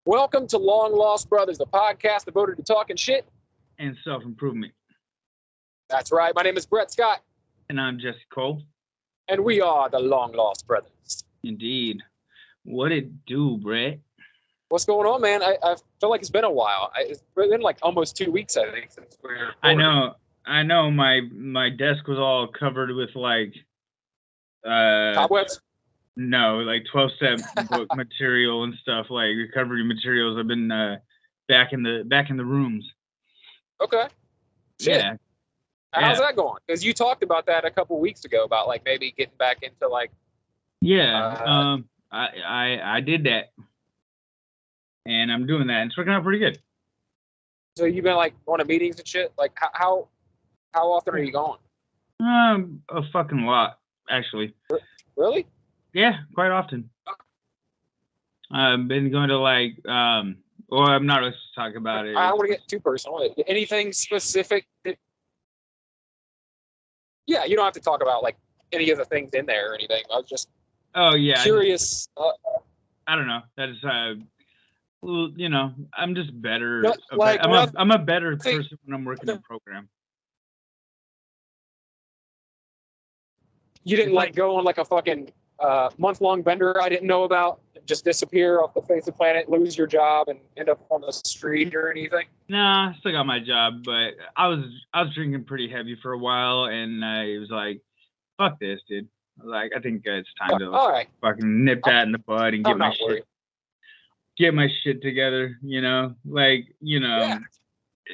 Welcome to Long Lost Brothers, the podcast devoted to talking shit and self-improvement. That's right. My name is Brett Scott. And I'm Jesse Cole. And we are the Long Lost Brothers. Indeed. What it do, Brett? What's going on, man? I feel like it's been a while. It's been like almost 2 weeks, I think, since we were recording. I know. My desk was all covered with like cobwebs? No, like 12-step book material and stuff, like recovery materials. I've been back in the rooms. Okay. Shit. Yeah. How's that going? Because you talked about that a couple weeks ago about like maybe getting back into like. Yeah. I did that, and I'm doing that. And it's working out pretty good. So you've been like going to meetings and shit. Like how often are you going? A fucking lot, actually. Really? Yeah, quite often. I've been going to like, well, I'm not supposed to talk about it. I don't want to get too personal. Anything specific? Yeah, you don't have to talk about like any of the things in there or anything. I was just curious. I don't know. That is, well, you know, I'm just better. No, like, I'm a better person when I'm working a program. You didn't like go on like a fucking month-long bender I didn't know about, just disappear off the face of the planet, lose your job, and end up on the street or anything? Nah, I still got my job, but I was drinking pretty heavy for a while, and I was like, "Fuck this, dude!" Like, I think it's time to fucking nip that in the bud and get my shit together. You know, like, you know, yeah.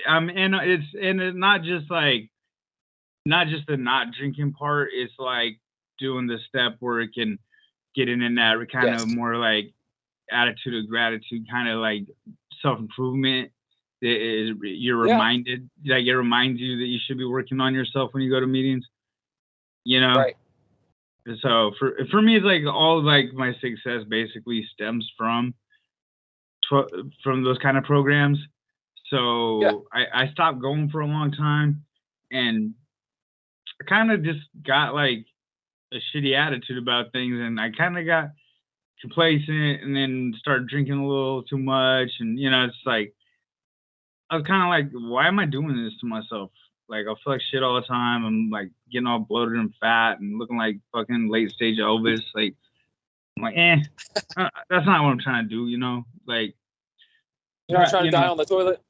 And it's not just the not drinking part. It's like doing the step work and getting in that kind of more like attitude of gratitude, kind of like self-improvement. You're reminded, like, it reminds you that you should be working on yourself when you go to meetings, you know? Right. So for me, it's like all like my success basically stems from those kind of programs. So I stopped going for a long time, and I kind of just got like a shitty attitude about things, and I kind of got complacent, and then started drinking a little too much, and you know, it's like I was kind of like, why am I doing this to myself? Like, I feel like shit all the time. I'm like getting all bloated and fat and looking like fucking late stage Elvis. Like, I'm like, that's not what I'm trying to do, you know? Like, you're not trying to die on the toilet?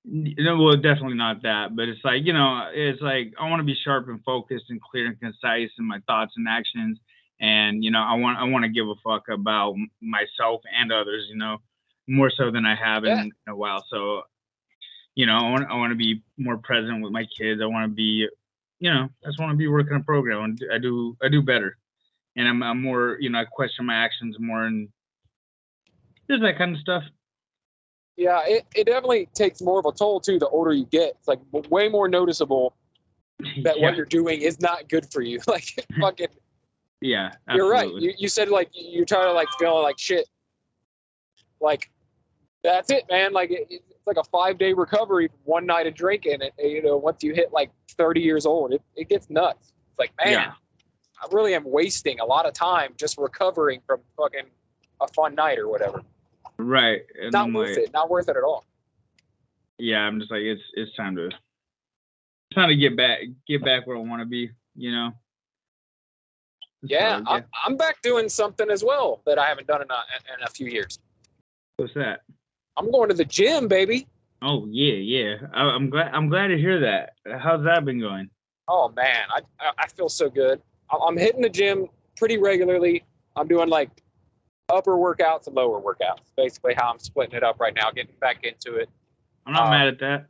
No, well, definitely not that, but it's like, you know, it's like I want to be sharp and focused and clear and concise in my thoughts and actions, and you know, I want to give a fuck about myself and others, you know, more so than I have in a while. So, you know, I want to be more present with my kids. I want to be, you know, I just want to be working a program, and I do better, and I'm more, you know, I question my actions more, and there's that kind of stuff. Yeah, it definitely takes more of a toll, too, the older you get. It's like way more noticeable that what you're doing is not good for you. Like, fucking... Yeah, absolutely. You're right. You said, like, you're trying to, like, feel like shit. Like, that's it, man. Like, it's like a 5-day recovery from one night of drinking. And, you know, once you hit, like, 30 years old, it gets nuts. It's like, man, I really am wasting a lot of time just recovering from fucking a fun night or whatever. Right. And not worth it. Not worth it at all. Yeah, I'm just like, it's time to get back where I want to be, you know. Yeah, so, I'm back doing something as well that I haven't done in a few years. What's that? I'm going to the gym, baby. Oh yeah. I'm glad to hear that. How's that been going? Oh man, I feel so good. I'm hitting the gym pretty regularly. I'm doing like upper workouts and lower workouts. Basically how I'm splitting it up right now, getting back into it. I'm not mad at that.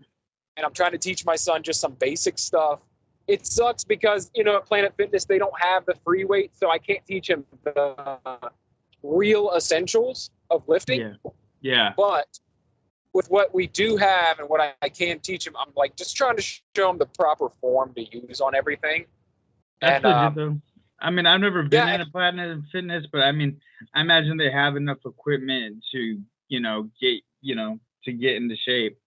And I'm trying to teach my son just some basic stuff. It sucks because, you know, at Planet Fitness, they don't have the free weight, so I can't teach him the real essentials of lifting. Yeah. But with what we do have and what I can teach him, I'm like just trying to show him the proper form to use on everything. That's legit, though. I mean, I've never been in a Planet Fitness, but I mean, I imagine they have enough equipment to, you know, get into shape.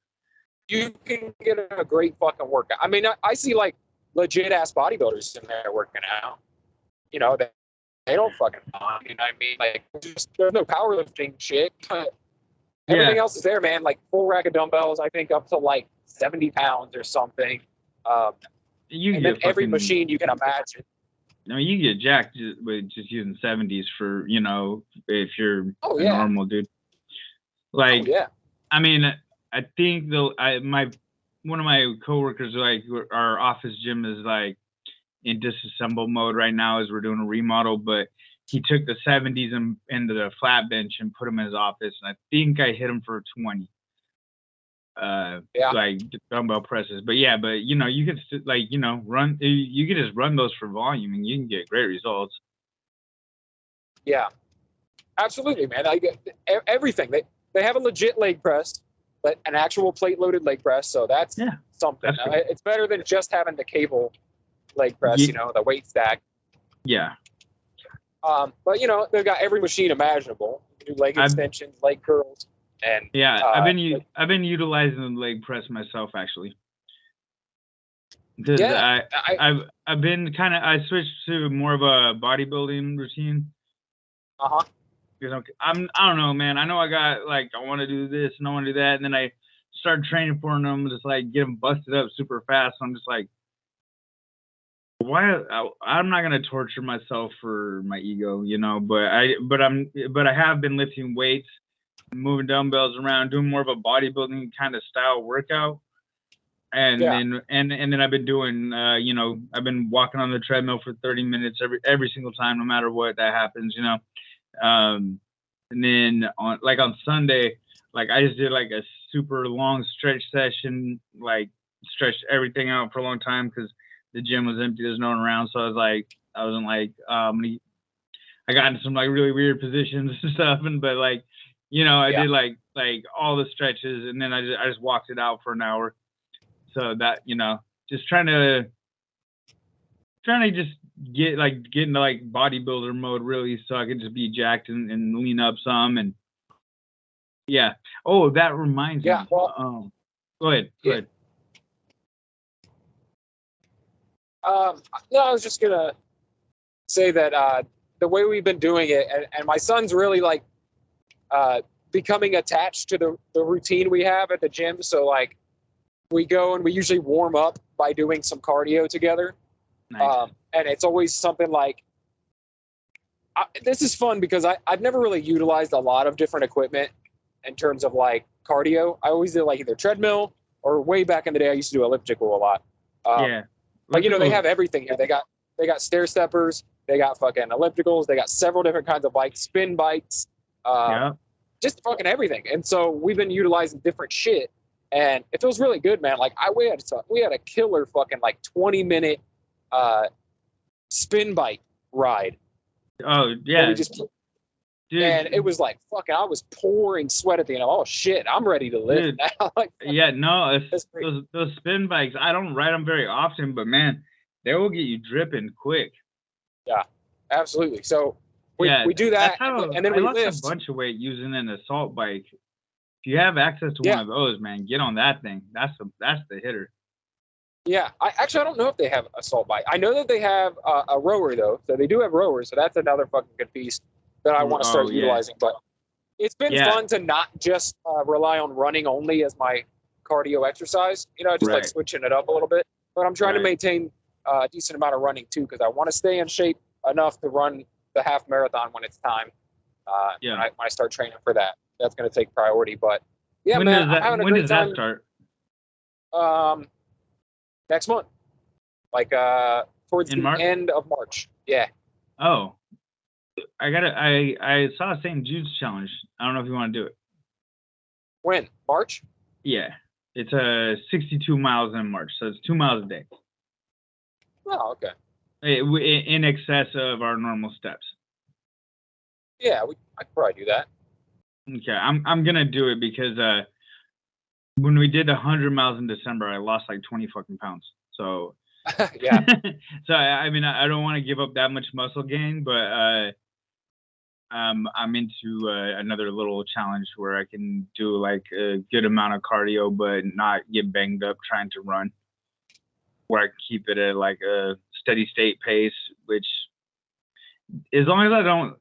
You can get a great fucking workout. I mean, I see like legit ass bodybuilders in there working out. You know, they don't fucking mind. You know what I mean? Like, there's no powerlifting shit, but Everything else is there, man. Like full rack of dumbbells, I think up to like 70 pounds or something. And then every machine you can imagine. No, you get jacked with just using 70s for, you know, if you're a normal dude. Like, I mean, I think one of my coworkers, like, our office gym is like in disassemble mode right now as we're doing a remodel, but he took the 70s into the flat bench and put them in his office, and I think I hit him for 20. Like dumbbell presses, but you know, you could like, you know, you could just run those for volume and you can get great results. Yeah, absolutely, man. I get everything. They have a legit leg press, but an actual plate loaded leg press. So that's something. It's better than just having the cable leg press, you know, the weight stack. Yeah. But you know, they've got every machine imaginable. Do leg extensions, leg curls. And I've been utilizing the leg press myself actually. Because I've been I switched to more of a bodybuilding routine. Because I don't know, man. I know I got like I want to do this and I want to do that, and then I started training for them, just like get them busted up super fast. I'm just like, why? I'm not gonna torture myself for my ego, you know. But I have been lifting weights, moving dumbbells around, doing more of a bodybuilding kind of style workout. And then I've been doing, you know, I've been walking on the treadmill for 30 minutes every single time, no matter what that happens, you know. And then on Sunday, like I just did like a super long stretch session, like stretched everything out for a long time because the gym was empty. There's no one around. So I got into some like really weird positions and stuff. But like, you know, I did like all the stretches, and then I just walked it out for an hour. So that, you know, just trying to just get into like bodybuilder mode really, so I can just be jacked and lean up some. And oh, that reminds me. Well, go ahead. No, I was just gonna say that the way we've been doing it, and my son's really like becoming attached to the routine we have at the gym. So like we go and we usually warm up by doing some cardio together. Nice. And it's always something like, this is fun because I've never really utilized a lot of different equipment in terms of like cardio. I always did like either treadmill or way back in the day, I used to do elliptical a lot. Like, you know, they have everything here. They got stair steppers, they got fucking ellipticals, they got several different kinds of bikes, spin bikes, just fucking everything. And so we've been utilizing different shit, and it feels really good, man. Like we had a killer fucking like 20-minute spin bike ride. Oh yeah. Dude, and it was like fucking, I was pouring sweat at the end. Oh shit, I'm ready to lift now. Like, those spin bikes, I don't ride them very often, but man, they will get you dripping quick. Yeah, absolutely. So we do that, and then we lift a bunch of weight using an assault bike. If you have access to one of those, man, get on that thing. That's the hitter. Yeah, I don't know if they have assault bike. I know that they have a rower though, so they do have rowers. So that's another fucking good piece that I want to start utilizing. But it's been fun to not just rely on running only as my cardio exercise. You know, just like switching it up a little bit. But I'm trying to maintain a decent amount of running too, because I want to stay in shape enough to run the half marathon when it's time. When I start training for that, that's going to take priority. But yeah, when does that start? Next month, like towards the end of March. Yeah. Oh, I saw a St. Jude's challenge. I don't know if you want to do it. When? March? Yeah, it's 62 miles in March, so it's 2 miles a day. Oh, okay. In excess of our normal steps. Yeah, I could probably do that. Okay, I'm gonna do it because when we did 100 miles in December, I lost like 20 fucking pounds. So yeah. So I mean, I don't want to give up that much muscle gain, but I'm into another little challenge where I can do like a good amount of cardio, but not get banged up trying to run. Where I can keep it at like a steady state pace, which as long as I don't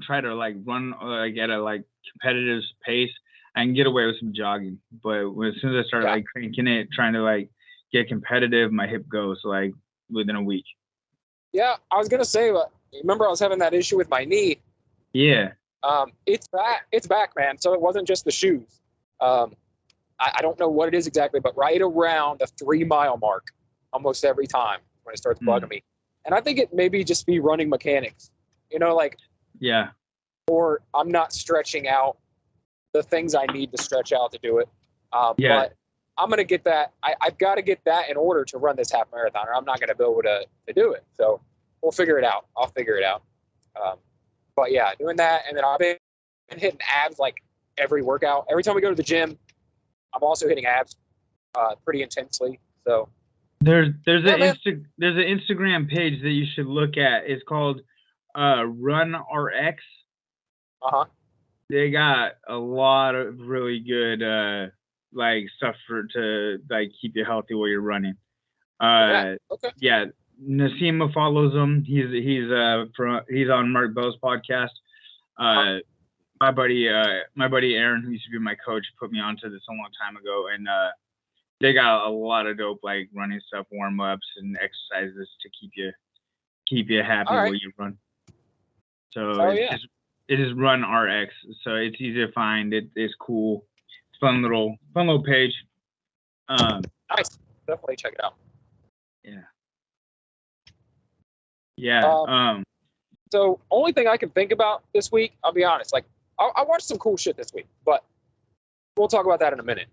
try to like run like at a like competitive pace, I can get away with some jogging. But as soon as I start like cranking it, trying to like get competitive, my hip goes like within a week. Yeah, I was gonna say, but remember I was having that issue with my knee. Yeah. It's back. It's back, man. So it wasn't just the shoes. I don't know what it is exactly, but right around the 3 mile mark, almost every time when it starts bugging me. And I think it maybe just be running mechanics, like, or I'm not stretching out the things I need to stretch out to do it. But I'm going to get that. I've got to get that in order to run this half marathon, or I'm not going to be able to do it. So we'll figure it out. I'll figure it out. But yeah, doing that. And then I've been hitting abs like every workout. Every time we go to the gym, I'm also hitting abs pretty intensely. So there's an Instagram page that you should look at. It's called Run RX. They got a lot of really good like stuff to like keep you healthy while you're running. Yeah, Nasima follows him. He's on Mark Bell's podcast. My buddy Aaron, who used to be my coach, put me onto this a long time ago, and they got a lot of dope like running stuff, warm ups, and exercises to keep you happy while you run. So it is Run RX. So it's easy to find. It's cool. It's fun little page. Nice. Definitely check it out. Yeah. So only thing I can think about this week, I'll be honest, like I watched some cool shit this week, but we'll talk about that in a minute.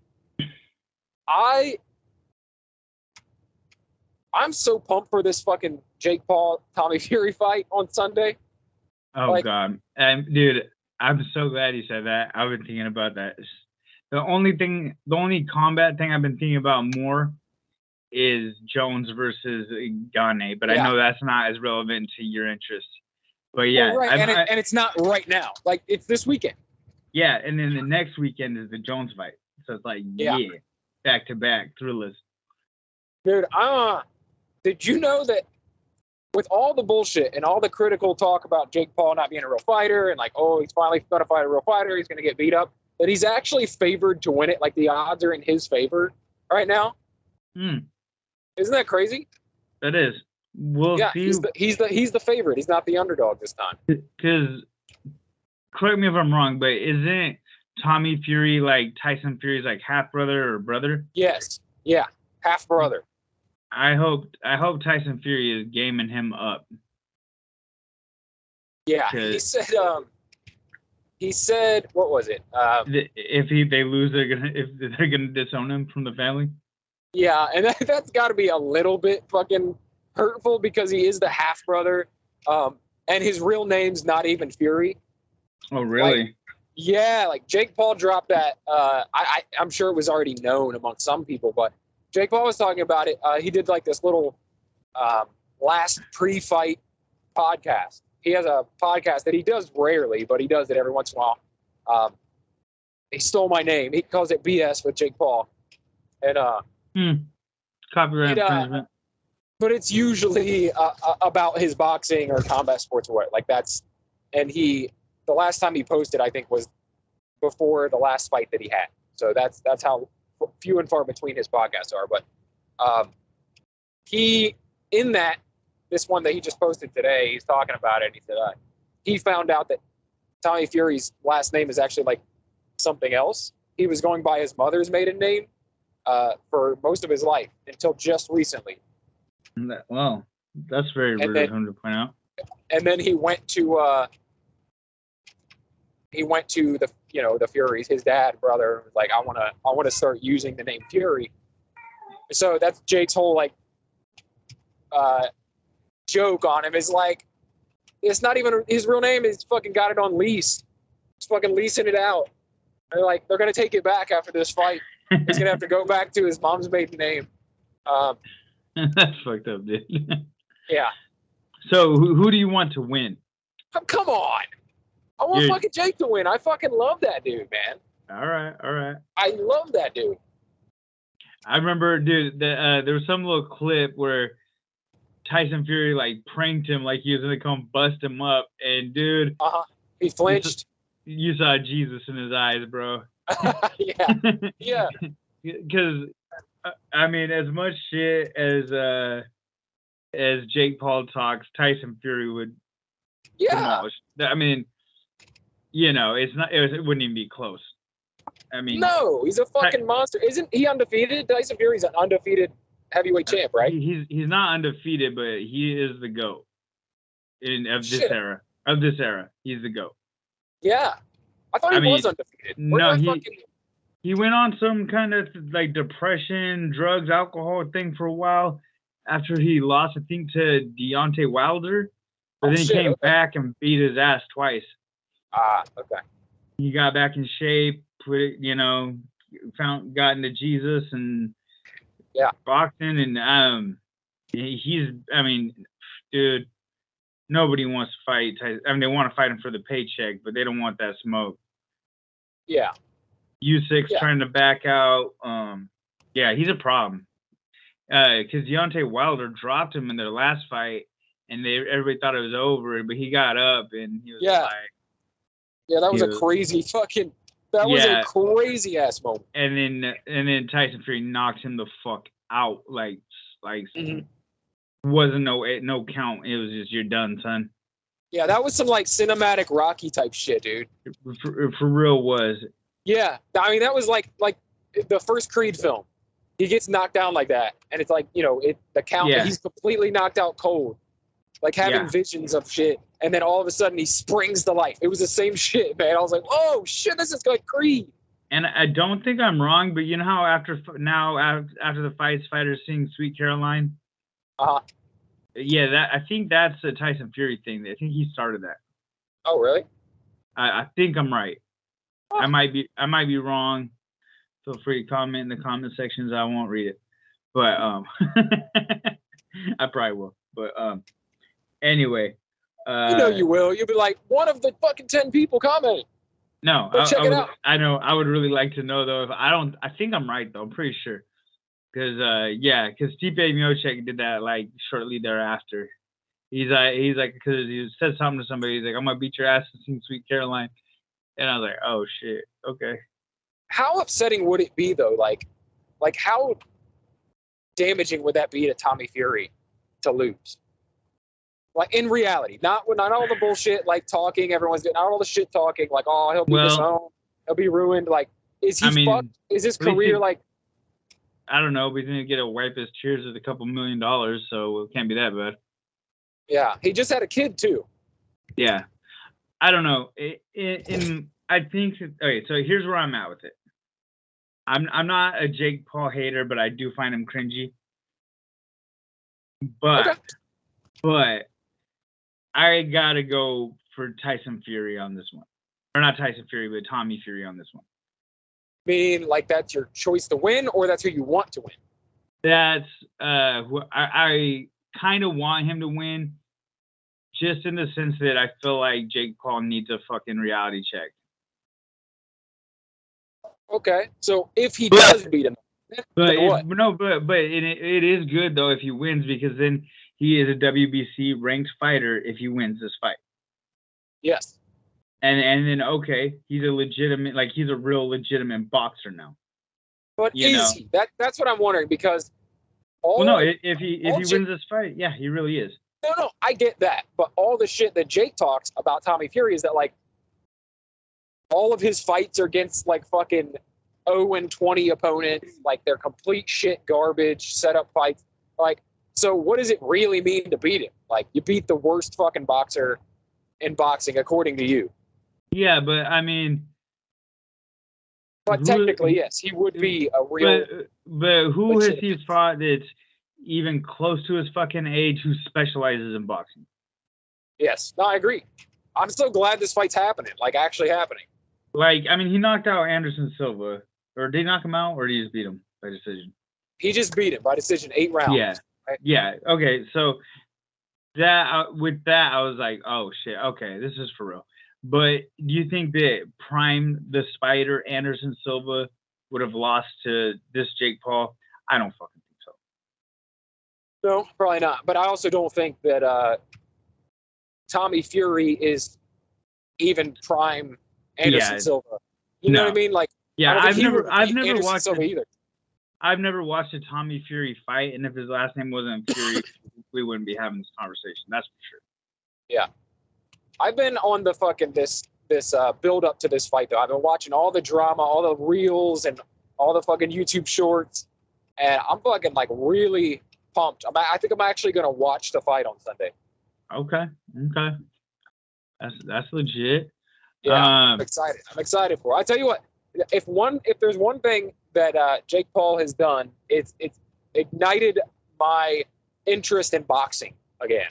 I'm so pumped for this fucking Jake Paul Tommy Fury fight on Sunday. Oh God, dude, I'm so glad you said that. I've been thinking about that. The only combat thing I've been thinking about more is Jones versus Gane, but I know that's not as relevant to your interest. But yeah, well, right. And it's not right now. Like it's this weekend. Yeah, and then the next weekend is the Jones fight. So it's like back to back thrillers. Dude, did you know that with all the bullshit and all the critical talk about Jake Paul not being a real fighter and like, oh, he's finally going to fight a real fighter, he's going to get beat up, that he's actually favored to win it? Like the odds are in his favor right now. Isn't that crazy? That is. We'll see. He's the favorite. He's not the underdog this time. Because, correct me if I'm wrong, but isn't Tommy Fury like Tyson Fury's like half brother or brother? Yes. Yeah. Half brother. I hope Tyson Fury is gaming him up. Yeah. He said what was it? If they lose, they're gonna disown him from the family. Yeah, and that's got to be a little bit fucking hurtful because he is the half brother, and his real name's not even Fury. Oh, really? Like Jake Paul dropped that. I'm sure it was already known among some people, but Jake Paul was talking about it. He did like this little last pre-fight podcast. He has a podcast that he does rarely, but he does it every once in a while. He stole my name. He calls it BS with Jake Paul, and copyright infringement. But it's usually about his boxing or combat sports or what. Like that's, and the last time he posted, I think, was before the last fight that he had. So that's how few and far between his podcasts are. But this one that he just posted today, he's talking about it. And he said he found out that Tommy Fury's last name is actually like something else. He was going by his mother's maiden name for most of his life until just recently. Well, that's very rude of him to point out. And then he went to the Furies. His dad, brother, was like, I want to start using the name Fury. So that's Jake's whole like joke on him is like, it's not even his real name. He's fucking got it on lease. He's fucking leasing it out. They're gonna take it back after this fight. He's gonna have to go back to his mom's maiden name. That's fucked up, dude. Yeah. So who do you want to win? Come on. I want fucking Jake to win. I fucking love that dude, man. All right. I love that dude. I remember, dude, there was some little clip where Tyson Fury like pranked him like he was gonna come bust him up, and dude, he flinched. you saw Jesus in his eyes, bro. Yeah. Because I mean, as much shit as Jake Paul talks, Tyson Fury would demolish. I mean, you know, it wouldn't even be close. I mean, no, he's a fucking monster. Isn't he undefeated? Tyson Fury's an undefeated heavyweight champ, right? He's not undefeated, but he is the GOAT of this era. Of this era, he's the GOAT. Yeah, I thought he was undefeated. He went on some kind of like depression, drugs, alcohol thing for a while after he lost, I think, to Deontay Wilder. But then he came back and beat his ass twice. Okay. He got back in shape, got into Jesus and boxing, and dude, nobody wants to fight Tyson. I mean, they want to fight him for the paycheck, but they don't want that smoke. Yeah. U6 trying to back out. He's a problem. Because Deontay Wilder dropped him in their last fight, and everybody thought it was over, but he got up and he was like, yeah, that was a crazy fucking. That was a crazy ass moment. And then Tyson Fury knocked him the fuck out, like wasn't no count. It was just, you're done, son. Yeah, that was some like cinematic Rocky type shit, dude. For real was. Yeah, I mean that was like the first Creed film. He gets knocked down like that, and it's like, the count. Yeah. He's completely knocked out cold, like having visions of shit, and then all of a sudden he springs to life. It was the same shit, man. I was like, oh shit, this is like Creed. And I don't think I'm wrong, but you know how after the fights, fighters sing "Sweet Caroline." Yeah, I think that's a Tyson Fury thing. I think he started that. Oh, really? I think I'm right. Oh. I might be wrong. Feel free to comment in the comment sections. I won't read it, but I probably will. But anyway, you will. You'll be like one of the fucking 10 people commenting. No, check it out. I know. I would really like to know though. If I don't, I think I'm right though. I'm pretty sure. Because Stipe Miocic did that like shortly thereafter. He's like, because he said something to somebody. He's like, I'm gonna beat your ass and sing "Sweet Caroline," and I was like, oh shit, okay. How upsetting would it be though? Like how damaging would that be to Tommy Fury to lose? Like in reality, not all the bullshit like talking. Everyone's doing not all the shit talking. Like, oh, he'll be disowned. He'll be ruined. Like, is he fucked? Is his career like? I don't know, but he's gonna get to wipe his tears with $2 million, so it can't be that bad. Yeah, he just had a kid too. Yeah, I don't know. I think okay. So here's where I'm at with it. I'm not a Jake Paul hater, but I do find him cringy. But I gotta go for Tyson Fury on this one, or not Tyson Fury, but Tommy Fury on this one. Mean like that's your choice to win, or that's who you want to win? That's I kind of want him to win, just in the sense that I feel like Jake Paul needs a fucking reality check. Okay, so if he does beat him, but it is good though if he wins, because then he is a WBC ranked fighter if he wins this fight. Yes. And then he's a real legitimate boxer now. But is he? That's what I'm wondering, because if he wins this fight, yeah, he really is. No, I get that. But all the shit that Jake talks about Tommy Fury is that like all of his fights are against like fucking 0-20 opponents, like they're complete shit garbage setup fights. Like, so what does it really mean to beat him? Like, you beat the worst fucking boxer in boxing, according to you. Yeah, but I mean, technically, yes, he would be a real. But who has he fought that's even close to his fucking age who specializes in boxing? Yes, no, I agree. I'm so glad this fight's happening, like actually happening. Like, I mean, he knocked out Anderson Silva, or did he knock him out, or did he just beat him by decision? He just beat him by decision, 8 rounds. Yeah, right? Yeah. Okay, so with that, I was like, oh shit, okay, this is for real. But do you think that Prime the Spider Anderson Silva would have lost to this Jake Paul? I don't fucking think so. No, probably not. But I also don't think that Tommy Fury is even prime Anderson Silva. You know what I mean? Like, yeah, I've never watched Silva either. I've never watched a Tommy Fury fight, and if his last name wasn't Fury, we wouldn't be having this conversation. That's for sure. Yeah, I've been on the fucking this build up to this fight though. I've been watching all the drama, all the reels, and all the fucking YouTube shorts, and I'm fucking like really pumped. I think I'm actually gonna watch the fight on Sunday. Okay. That's legit. Yeah, I'm excited for it. I tell you what, if there's one thing that Jake Paul has done, it's ignited my interest in boxing again.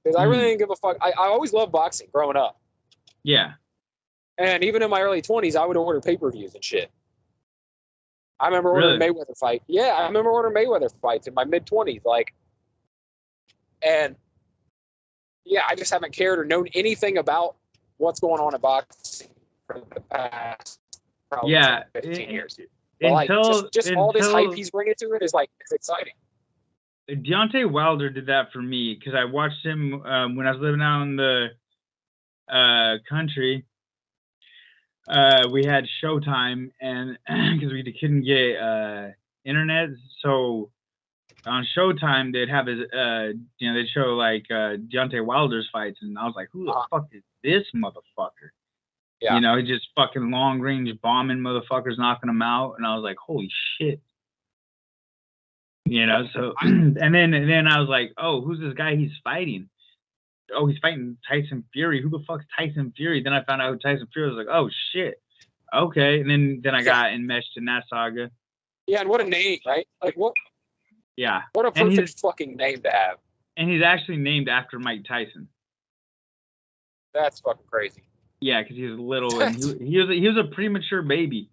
Because I really didn't give a fuck. I always loved boxing growing up. Yeah. And even in my early 20s, I would order pay-per-views and shit. I remember ordering Mayweather fight. Yeah, I remember ordering Mayweather fights in my mid-20s. And yeah, I just haven't cared or known anything about what's going on in boxing for the past probably 15 years. But just all this hype he's bringing to it is it's exciting. Deontay Wilder did that for me because I watched him when I was living out in the country. We had Showtime, and because we couldn't get internet, so on Showtime they'd have his, they'd show Deontay Wilder's fights, and I was like, who the fuck is this motherfucker? Yeah. He just fucking long range bombing motherfuckers, knocking them out, and I was like, holy shit. So and then I was like, oh, who's this guy he's fighting? Oh, he's fighting Tyson Fury. Who the fuck's Tyson Fury? Then I found out who Tyson Fury was. Like, oh shit. Okay. And then I got enmeshed in that saga. Yeah, and what a name, right? Like what? Yeah. What a perfect fucking name to have. And he's actually named after Mike Tyson. That's fucking crazy. Yeah, because he was little and he was a premature baby.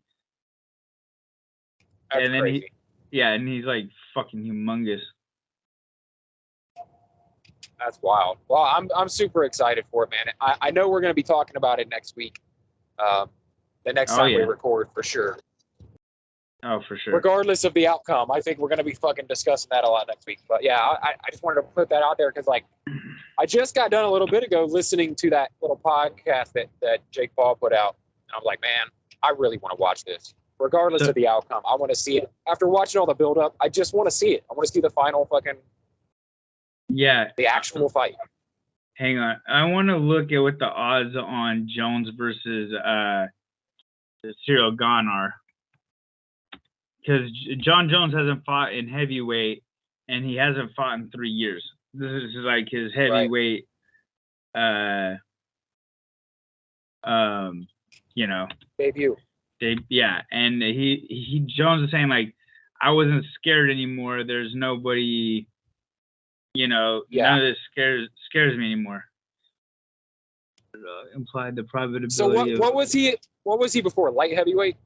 That's crazy. And he's like fucking humongous. That's wild. Well, I'm super excited for it, man. I know we're going to be talking about it next week. The next time we record, for sure. Oh, for sure. Regardless of the outcome, I think we're going to be fucking discussing that a lot next week. But yeah, I just wanted to put that out there because I just got done a little bit ago listening to that little podcast that Jake Paul put out. And I'm like, man, I really want to watch this. Regardless of the outcome, I want to see it. After watching all the build-up, I just want to see it. I want to see the final fucking... Yeah. The actual fight. Hang on. I want to look at what the odds on Jones versus Cyril Gane are. Because Jon Jones hasn't fought in heavyweight, and he hasn't fought in 3 years. This is like his heavyweight, debut. Yeah, and Jones is saying I wasn't scared anymore. There's nobody, none of this scares me anymore. Implied the profitability. So what was he before? Light heavyweight?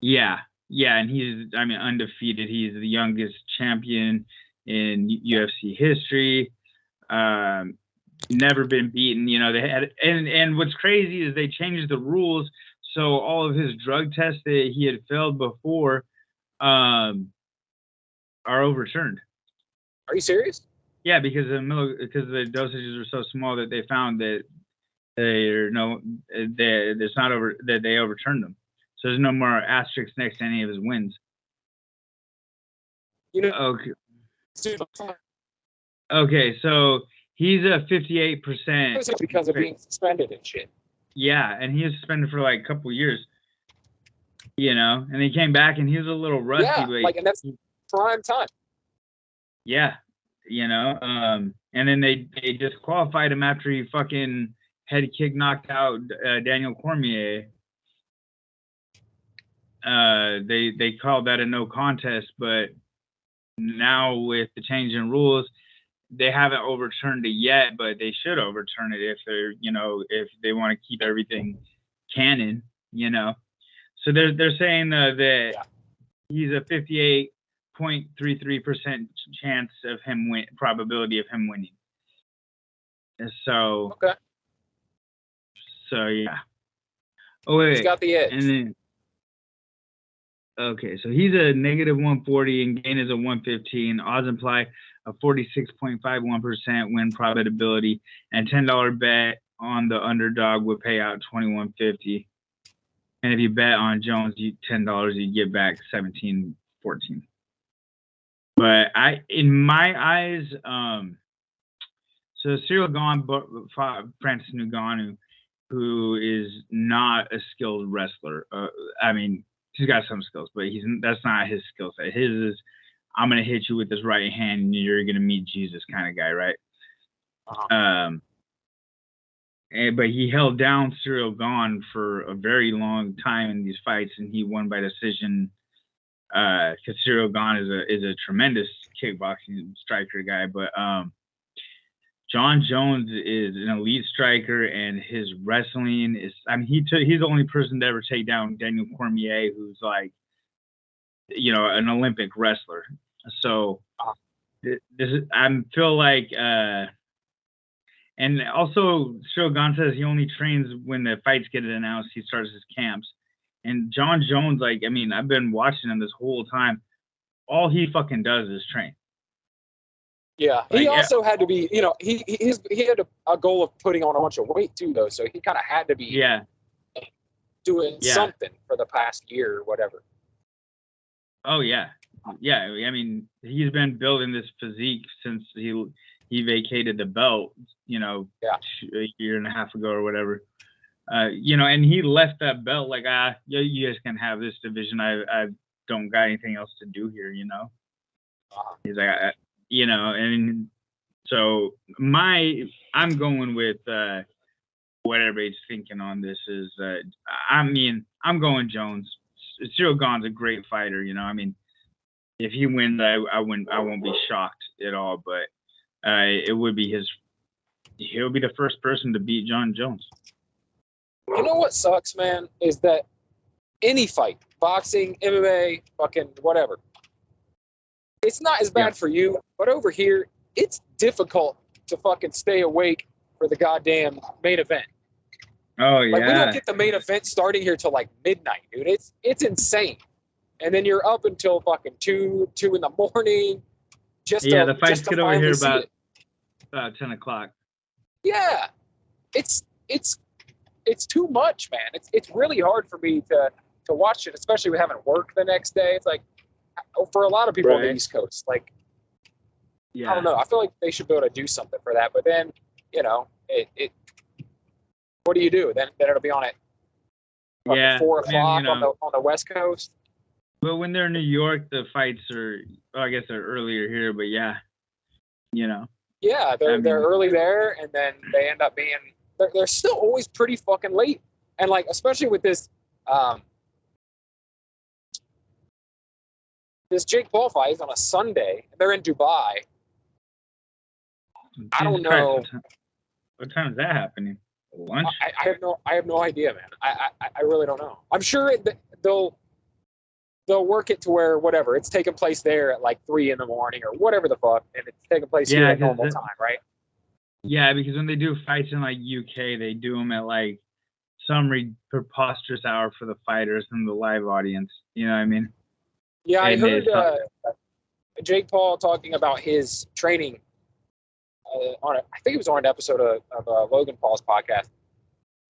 Yeah, and he's undefeated. He's the youngest champion in UFC history. Never been beaten. They had and what's crazy is they changed the rules. So all of his drug tests that he had failed before are overturned. Are you serious? Yeah, because the dosages are so small that they found that they overturned them. So there's no more asterisks next to any of his wins. Okay. Okay, so he's a 58%. Because of being suspended and shit. Yeah, and he was suspended for a couple years, and he came back and he was a little rusty. Yeah, and that's prime time. Yeah, and then they disqualified him after he fucking head kick knocked out Daniel Cormier. They called that a no contest, but now with the change in rules, they haven't overturned it yet, but they should overturn it if they're, if they want to keep everything canon, So they're saying that he's a 58.33% chance of him probability of him winning. And so. Okay. So yeah. Oh wait. He's got the edge. And then. Okay, so he's a negative 140 and Gane is a 115. Odds imply a 46.51% win probability, and $10 bet on the underdog would pay out $21.50. And if you bet on Jones, $10, you get back 17, 14. But in my eyes, so Cyril Gane Francis Ngannou, who is not a skilled wrestler. I mean, he's got some skills, but that's not his skill set. His is, I'm gonna hit you with this right hand, and you're gonna meet Jesus kind of guy, right? But he held down Cyril Gane for a very long time in these fights, and he won by decision. Because Cyril Gane is a tremendous kickboxing striker guy, but Jon Jones is an elite striker, and his wrestling is. I mean, he's the only person to ever take down Daniel Cormier, who's like, an Olympic wrestler. So I feel like. And also, Cyril Gane says he only trains when the fights get announced. He starts his camps. And Jon Jones, like, I mean, I've been watching him this whole time. All he fucking does is train. Yeah, he also had to be, he had a goal of putting on a bunch of weight too, though. So he kind of had to be doing something for the past year or whatever. Oh yeah, yeah. I mean, he's been building this physique since he vacated the belt, a year and a half ago or whatever. And he left that belt like, you guys can have this division. I don't got anything else to do here, He's like, and so I'm going with what everybody's thinking on this is, I'm going Jones. Cyril Gane's a great fighter, I mean, if he wins, I won't be shocked at all, but he'll be the first person to beat Jon Jones. You know what sucks, man, is that any fight, boxing, MMA, fucking whatever, it's not as bad for you, but over here, it's difficult to fucking stay awake for the goddamn main event. Oh, yeah. Like, we don't get the main event starting here till like midnight, dude. It's insane. And then you're up until fucking 2 in the morning. The fights get over here about 10 o'clock. Yeah. It's too much, man. It's really hard for me to watch it, especially with having work the next day. It's like, for a lot of people on the East Coast, like, I don't know. I feel like they should be able to do something for that. But then, what do you do? Then it'll be on at 4 o'clock on the West Coast. Well, when they're in New York, the fights are, I guess they're earlier here, but yeah, Yeah, they're early there, and then they end up being, they're still always pretty fucking late. And like, especially with this, this Jake Paul fight is on a Sunday, and they're in Dubai. I don't know. What time is that happening? Lunch? I have no idea, man. I really don't know. I'm sure they'll work it to where whatever, it's taking place there at like 3 in the morning or whatever the fuck, and it's taking place here at normal time, right? Yeah, because when they do fights in like UK, they do them at like some preposterous hour for the fighters and the live audience. You know what I mean? Yeah, I heard Jake Paul talking about his training I think it was on an episode of Logan Paul's podcast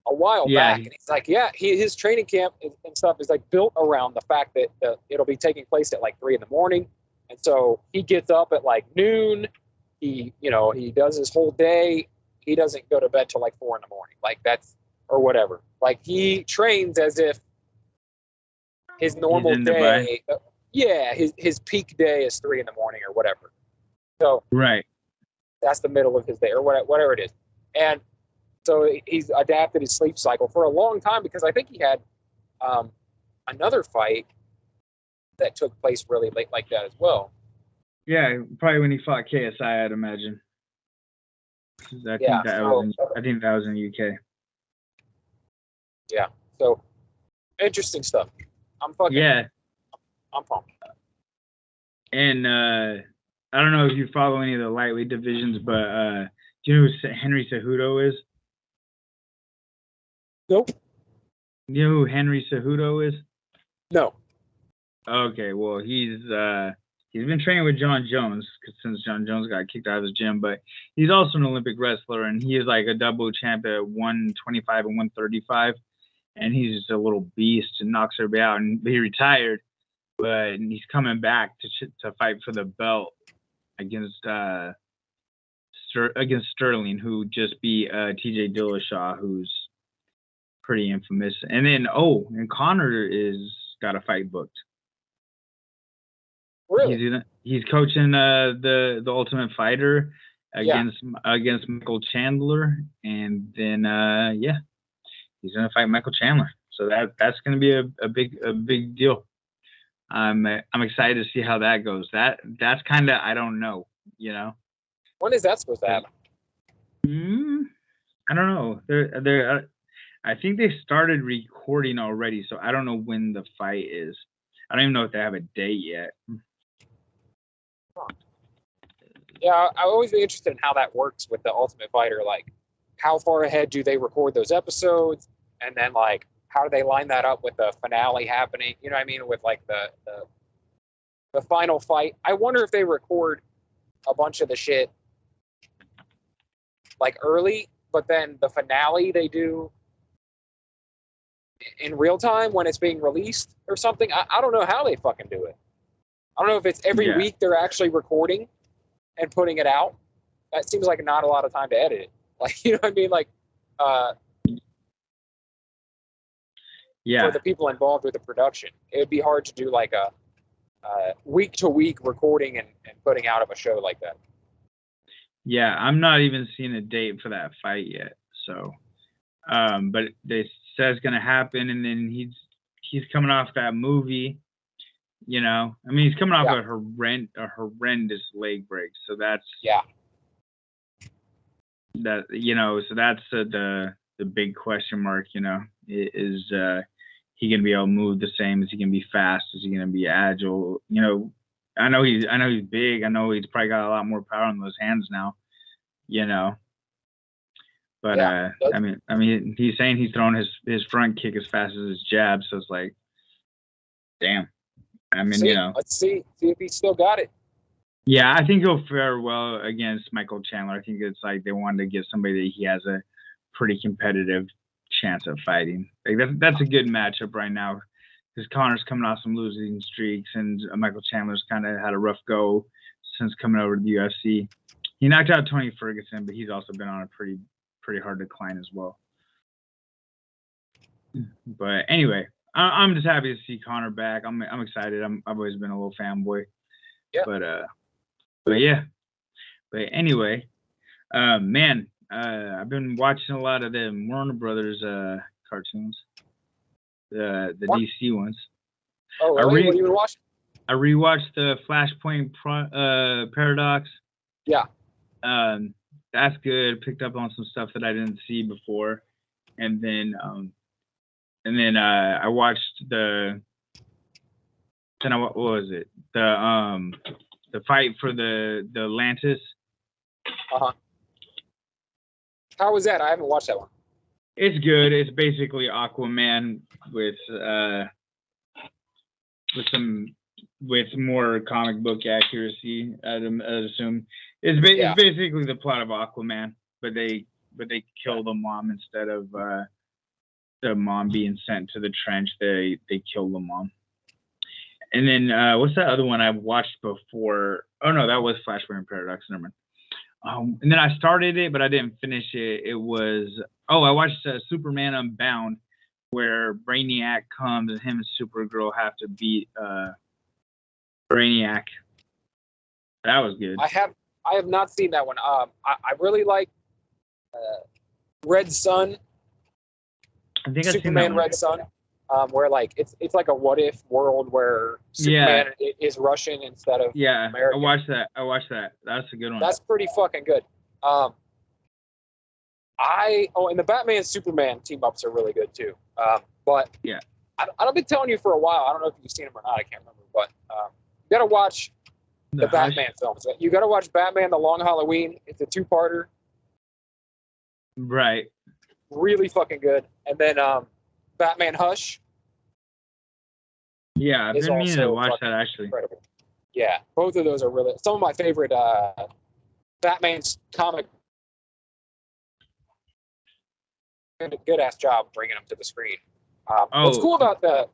a while back, and he's like, his training camp and stuff is like built around the fact that it'll be taking place at like 3 in the morning, and so he gets up at like noon. He does his whole day. He doesn't go to bed till like 4 in the morning, like that's or whatever. Like he trains as if his normal day. His peak day is 3 in the morning or whatever. So that's the middle of his day or whatever it is. And so he's adapted his sleep cycle for a long time because I think he had another fight that took place really late like that as well. Yeah, probably when he fought KSI, I'd imagine. I think that was in the UK. Yeah, so interesting stuff. I'm pumped. And I don't know if you follow any of the lightweight divisions, but do you know who Henry Cejudo is? Nope. You know who Henry Cejudo is? No. Okay, well he's been training with Jon Jones since Jon Jones got kicked out of his gym, but he's also an Olympic wrestler, and he is like a double champ at 125 and 135. and he's just a little beast and knocks everybody out. And he retired, but he's coming back to fight for the belt against Sterling, who just beat TJ Dillashaw, who's pretty infamous. And then and Conor is got a fight booked. Really? He's coaching the Ultimate Fighter against Michael Chandler, and then he's gonna fight Michael Chandler. So that's gonna be a big deal. I'm excited to see how that goes. That's kind of, I don't know, you know. When is that supposed to happen? I don't know. They're I think they started recording already, so I don't know when the fight is. I don't even know if they have a date yet. Yeah, I always be interested in how that works with the Ultimate Fighter. Like, how far ahead do they record those episodes, and then like how do they line that up with the finale happening? You know what I mean? With like the final fight. I wonder if they record a bunch of the shit like early, but then the finale they do in real time when it's being released or something. I don't know how they fucking do it. I don't know if it's every week they're actually recording and putting it out. That seems like not a lot of time to edit it. Like, you know what I mean? Like, for the people involved with the production, it would be hard to do like a week-to-week recording and putting out of a show like that. Yeah, I'm not even seeing a date for that fight yet. So, but they said it's gonna happen, and then he's coming off that movie. You know, I mean, he's coming off a horrendous leg break. So that's that. You know, so that's the big question mark. You know, is he gonna be able to move the same? Is he gonna be fast? Is he gonna be agile? You know, I know he's big. I know he's probably got a lot more power in those hands now. You know, but I mean, he's saying he's throwing his front kick as fast as his jab. So it's like, damn. I mean, you know. Let's see if he still got it. Yeah, I think he'll fare well against Michael Chandler. I think it's like they wanted to give somebody that he has a pretty competitive chance of fighting. Like that's a good matchup right now, because Conor's coming off some losing streaks, and Michael Chandler's kind of had a rough go since coming over to the UFC. He knocked out Tony Ferguson, but he's also been on a pretty hard decline as well. But anyway, I'm just happy to see Conor back. I'm excited. I've always been a little fanboy. Yeah. But yeah. But anyway, man, I've been watching a lot of the Warner Brothers cartoons, the DC ones. Oh, really? What have you been watching? I rewatched the Flashpoint Paradox. Yeah. That's good. Picked up on some stuff that I didn't see before, and then I watched what was it? The fight for the Atlantis. How was that? I haven't watched that one. It's good. It's basically Aquaman with more comic book accuracy. I'd assume it's basically the plot of Aquaman, but they kill the mom instead of the mom being sent to the trench. They kill the mom. And then what's that other one I watched before? Oh no, that was Flashpoint Paradox. Never mind. And then I started it, but I didn't finish it. It was I watched Superman Unbound, where Brainiac comes and him and Supergirl have to beat Brainiac. That was good. I have not seen that one. I really like Red Sun. I think Superman Red Sun. Where like it's like a what if world where Superman is Russian instead of American. I watched that. That's a good one. That's pretty fucking good. And the Batman and Superman team ups are really good too. But I've been telling you for a while. I don't know if you've seen them or not. I can't remember. But you gotta watch the Batman films. You gotta watch Batman: The Long Halloween. It's a 2-parter. Right. Really fucking good. And then Batman Hush. Yeah, I've been meaning to watch that actually. Incredible. Yeah, both of those are really some of my favorite Batman's comic. Good ass job bringing them to the screen. What's cool about the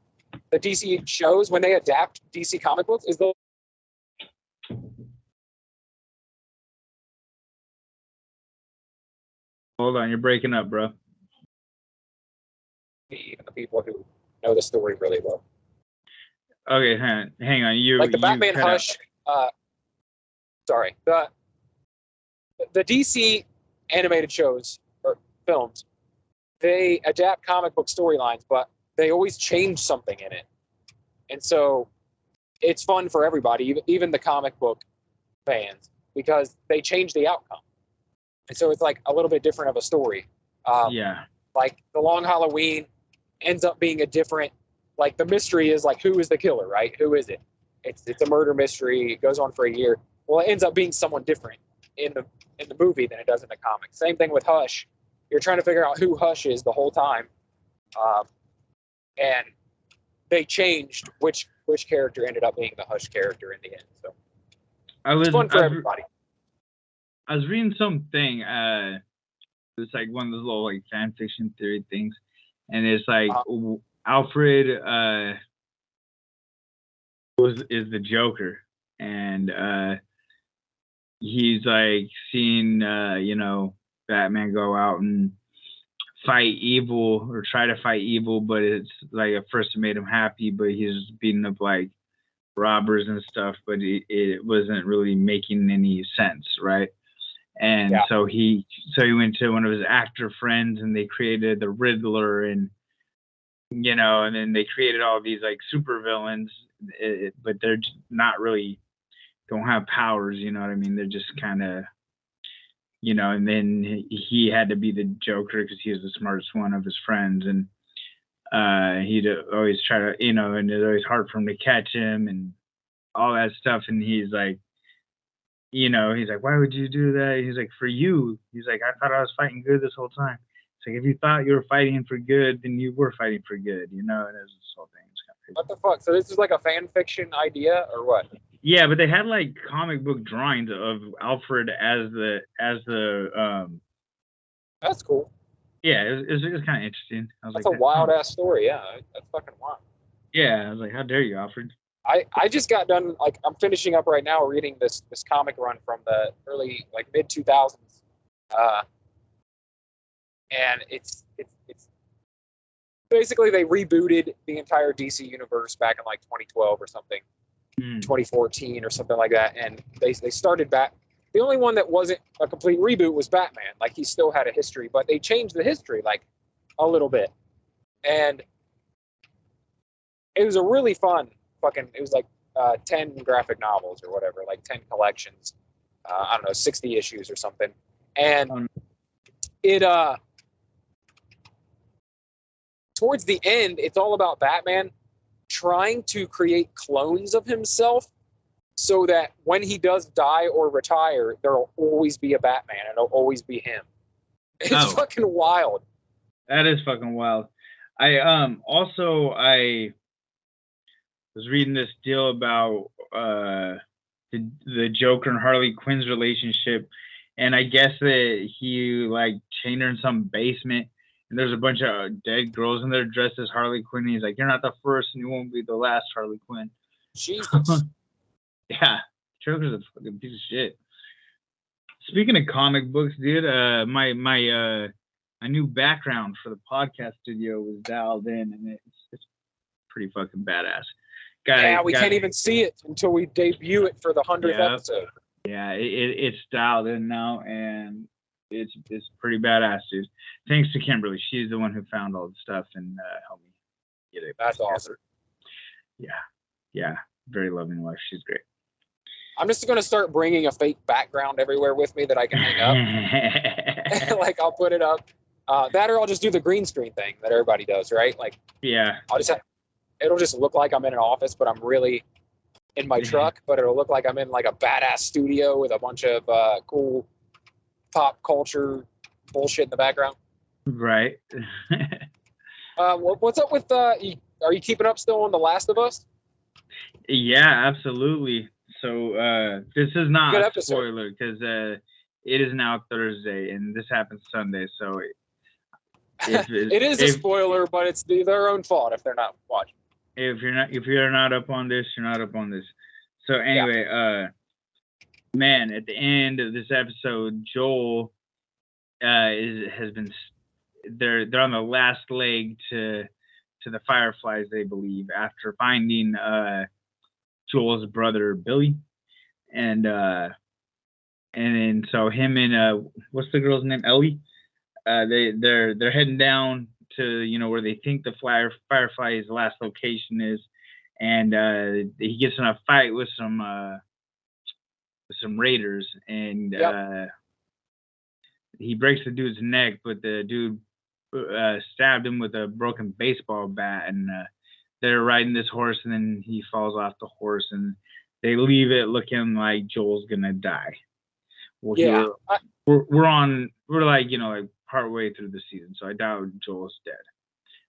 DC shows when they adapt DC comic books is Hold on, you're breaking up, bro. even the people who know the story really well. Okay, hang on. Like the Batman Hush. Sorry, the DC animated shows or films, they adapt comic book storylines, but they always change something in it, and so it's fun for everybody, even the comic book fans, because they change the outcome, and so it's like a little bit different of a story. Like the Long Halloween ends up being a different. Like the mystery is like, who is the killer, right? Who is it? It's a murder mystery. It goes on for a year. Well, it ends up being someone different in the movie than it does in the comic. Same thing with Hush. You're trying to figure out who Hush is the whole time, and they changed which character ended up being the Hush character in the end. So it's fun for everybody. I was reading something. It's like one of those little like fan fiction theory things, and it's like Alfred is the Joker, and he's like seeing Batman go out and fight evil or try to fight evil, but it's like at first it made him happy, but he's beating up like robbers and stuff, but it wasn't really making any sense, right? And so he went to one of his actor friends and they created the Riddler, and and then they created all these like super villains, but they're not really, don't have powers, you know what I mean? They're just kind of, and then he had to be the Joker because he was the smartest one of his friends, and he'd always try to, and it's always hard for him to catch him and all that stuff. And he's like, he's like, why would you do that? He's like, for you. He's like, I thought I was fighting good this whole time. It's like, if you thought you were fighting for good, then you were fighting for good, and it was this whole thing. What the fuck? So this is like a fan fiction idea or what? Yeah, but they had like comic book drawings of Alfred as the That's cool. Yeah, it was kind of interesting. I was that's like, a wild ass story. Yeah, that's fucking wild. Yeah, I was like, how dare you, Alfred? I just got done, like, I'm finishing up right now reading this comic run from the early, like, mid 2000s, and it's basically they rebooted the entire DC universe back in like 2012 or something, 2014 or something like that, and they started back. The only one that wasn't a complete reboot was Batman. Like, he still had a history, but they changed the history like a little bit, and it was a really fun fucking. It was like 10 graphic novels or whatever, like 10 collections. I don't know, 60 issues or something, and it towards the end, it's all about Batman trying to create clones of himself so that when he does die or retire, there'll always be a Batman and it'll always be him. It's fucking wild. That is fucking wild. I was reading this deal about the Joker and Harley Quinn's relationship, and I guess that he like chained her in some basement, and there's a bunch of dead girls in there dressed as Harley Quinn. He's like, you're not the first and you won't be the last, Harley Quinn. Jesus. Yeah, Joker's a fucking piece of shit. Speaking of comic books, dude, my new background for the podcast studio was dialed in, and it's pretty fucking badass. We can't even see it until we debut it for the 100th episode. Yeah, it's dialed in now, and it's pretty badass, dude. Thanks to Kimberly. She's the one who found all the stuff and helped me get it. That's awesome. Yeah. Very loving wife. She's great. I'm just going to start bringing a fake background everywhere with me that I can hang up. Like, I'll put it up. That, or I'll just do the green screen thing that everybody does, right? Like, yeah. It'll just look like I'm in an office, but I'm really in my truck, but it'll look like I'm in like a badass studio with a bunch of cool pop culture bullshit in the background. Right. What's up with, are you keeping up still on The Last of Us? Yeah, absolutely. So this is not a spoiler because it is now Thursday and this happens Sunday. So It is a spoiler, but it's their own fault if they're not watching. If you're not up on this, you're not up on this. So anyway, man, at the end of this episode, Joel they're on the last leg to the Fireflies, they believe, after finding Joel's brother Billy, and then so him and what's the girl's name, Ellie, they're heading down to where they think the Firefly's last location is, and he gets in a fight with some raiders, and he breaks the dude's neck, but the dude stabbed him with a broken baseball bat, and they're riding this horse, and then he falls off the horse, and they leave it looking like Joel's gonna die. Well, we're like part way through the season, so I doubt Joel's dead.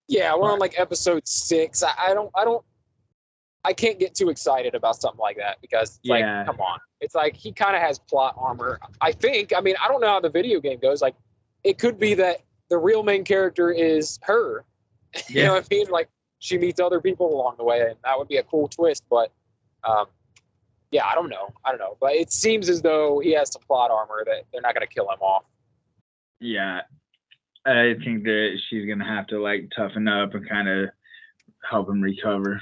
Yeah, we're on like episode 6. I can't get too excited about something like that because like, come on, it's like he kind of has plot armor. I mean, I don't know how the video game goes. Like, it could be that the real main character is her. You know what I mean? Like, she meets other people along the way, and that would be a cool twist. But I don't know. But it seems as though he has some plot armor that they're not going to kill him off. Yeah, I think that she's going to have to like toughen up and kind of help him recover.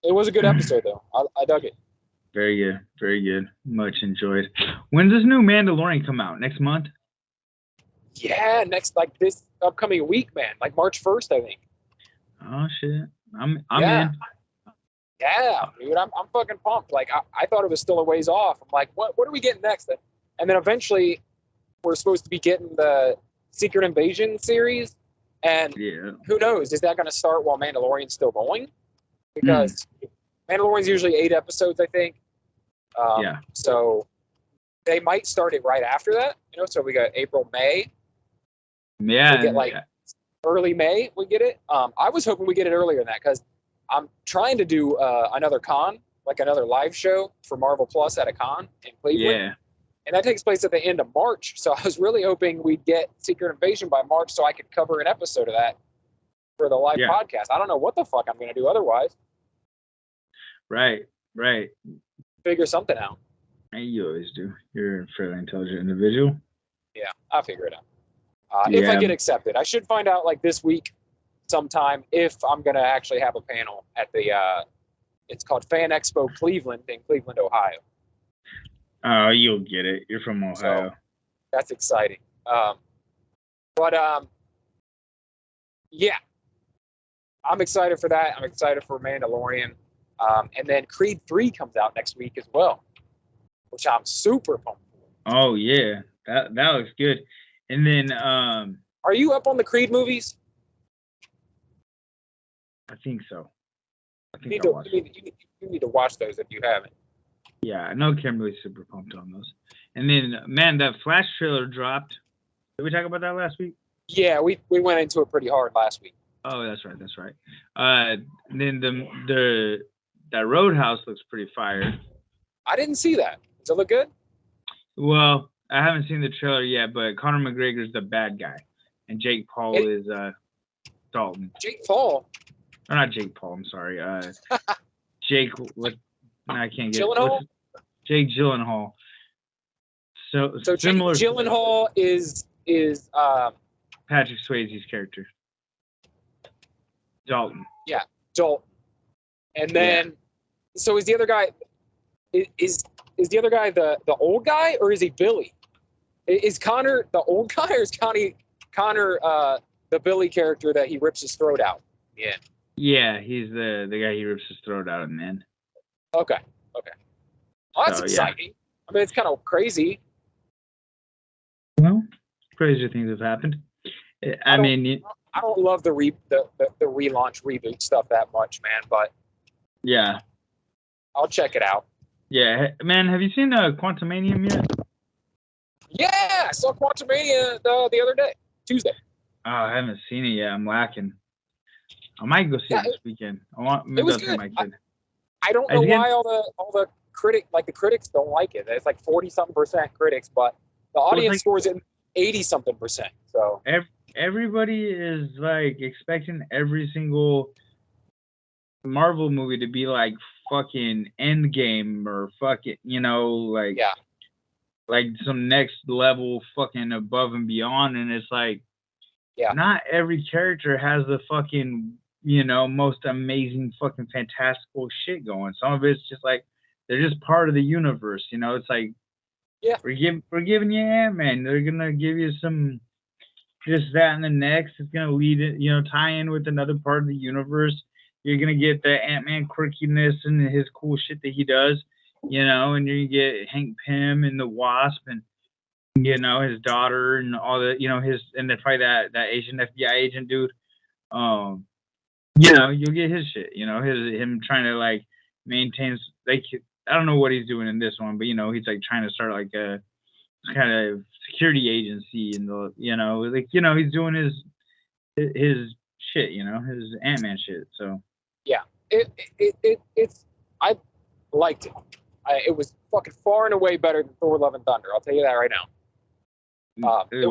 It was a good episode, though. I dug it. Very good. Very good. Much enjoyed. When's this new Mandalorian come out? Next month? Yeah, this upcoming week, man. Like March 1st, I think. Oh, shit. I'm in. Yeah, dude. I'm fucking pumped. Like, I thought it was still a ways off. I'm like, what are we getting next? And then eventually, we're supposed to be getting the Secret Invasion series. And who knows? Is that going to start while Mandalorian's still going? Because Mandalorian's usually 8 episodes, I think. So they might start it right after that. So we got April, May. Yeah. We get early May, we get it. I was hoping we get it earlier than that because I'm trying to do another con, like another live show for Marvel Plus at a con in Cleveland. Yeah. And that takes place at the end of March. So I was really hoping we'd get Secret Invasion by March so I could cover an episode of that for the live podcast. I don't know what the fuck I'm going to do otherwise. Right. Figure something out. You always do. You're a fairly intelligent individual. Yeah, I'll figure it out. If I get accepted. I should find out like this week sometime if I'm going to actually have a panel at the, it's called Fan Expo Cleveland in Cleveland, Ohio. Oh, you'll get it. You're from Ohio. So, that's exciting. Yeah. I'm excited for that. I'm excited for Mandalorian. And then Creed 3 comes out next week as well, which I'm super pumped for. Oh, yeah. That looks good. And then... are you up on the Creed movies? I think so. You need to watch those if you haven't. Yeah, I know Kimberly's super pumped on those. And then, man, that Flash trailer dropped. Did we talk about that last week? Yeah, we went into it pretty hard last week. Oh, that's right. Then that Roadhouse looks pretty fire. I didn't see that. Does it look good? Well, I haven't seen the trailer yet, but Conor McGregor's the bad guy, and Jake Paul is Dalton. Jake Paul? Or not Jake Paul. I'm sorry. Jake. What? I can't get. Gyllenhaal? Jake Gyllenhaal. So similar. Jake Gyllenhaal is Patrick Swayze's character. Dalton. Yeah, Dalton. And then, so is the other guy? Is the other guy the old guy, or is he Billy? Is Conor the old guy, or is Conor the Billy character that he rips his throat out? Yeah. Yeah, he's the guy he rips his throat out in the end. Okay. Well, that's exciting. I mean, it's kind of crazy. Well, crazier things have happened. I don't love the relaunch reboot stuff that much, man. But yeah, I'll check it out. Yeah, man. Have you seen Quantumanium yet? Yeah, I saw Quantumania the other day, Tuesday. Oh, I haven't seen it yet. I'm lacking. I might go see it this weekend. It was good. I don't know why all the critics don't like it. It's like 40-something% critics, but the audience scores it 80-something%. So everybody is like expecting every single Marvel movie to be like fucking Endgame or fucking, like like some next level fucking above and beyond, and it's like not every character has the fucking most amazing fucking fantastical shit going. Some of it's just like they're just part of the universe, it's like we're giving you Ant-Man, they're gonna give you some this, that, and the next. It's gonna lead it, tie in with another part of the universe. You're gonna get the Ant-Man quirkiness and his cool shit that he does, and you're gonna get Hank Pym and the Wasp and his daughter and all the his, and then probably that Asian FBI agent dude. You'll get his shit, him trying to like maintain, like, I don't know what he's doing in this one, but he's like trying to start like a kind of security agency, and he's doing his shit, his Ant-Man shit. So it's I liked it. It was fucking far and away better than Thor: Love and Thunder. I'll tell you that right now. It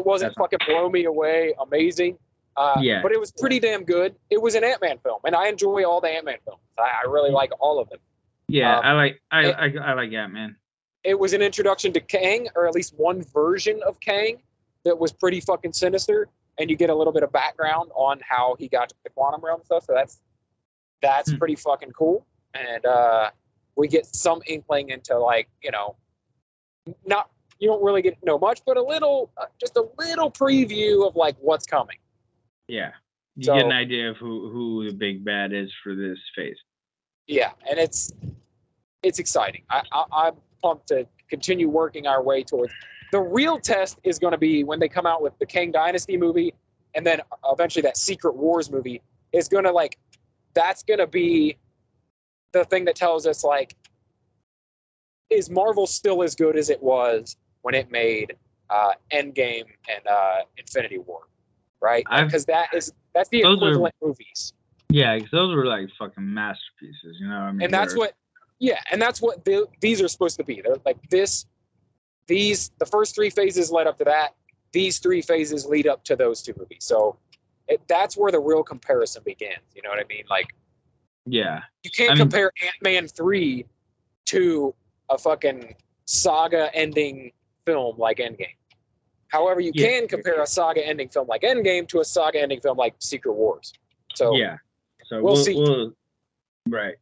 wasn't fucking blow me away amazing. But it was pretty damn good. It was an Ant-Man film, and I enjoy all the Ant-Man films. I really like all of them. Yeah, I like Ant-Man. It was an introduction to Kang, or at least one version of Kang that was pretty fucking sinister, and you get a little bit of background on how he got to the quantum realm and stuff. So that's pretty fucking cool. And we get some inkling into, like, not, you don't really get to know much, but a little, just a little preview of like what's coming. Yeah, you get an idea of who the big bad is for this phase. Yeah, and it's exciting. I'm pumped to continue working our way towards. The real test is going to be when they come out with the Kang Dynasty movie, and then eventually that Secret Wars movie is going to, like, that's going to be the thing that tells us, like, is Marvel still as good as it was when it made Endgame and Infinity War, right? Because that's the equivalent movies. Yeah, because those were like fucking masterpieces, I mean, and that's what these are supposed to be. They're like the first three phases led up to that. These three phases lead up to those two movies. So that's where the real comparison begins. You know what I mean? Like, yeah, you can't compare Ant-Man 3 to a fucking saga-ending film like Endgame. However, you can compare a saga-ending film like Endgame to a saga-ending film like Secret Wars. So so we'll see. Right.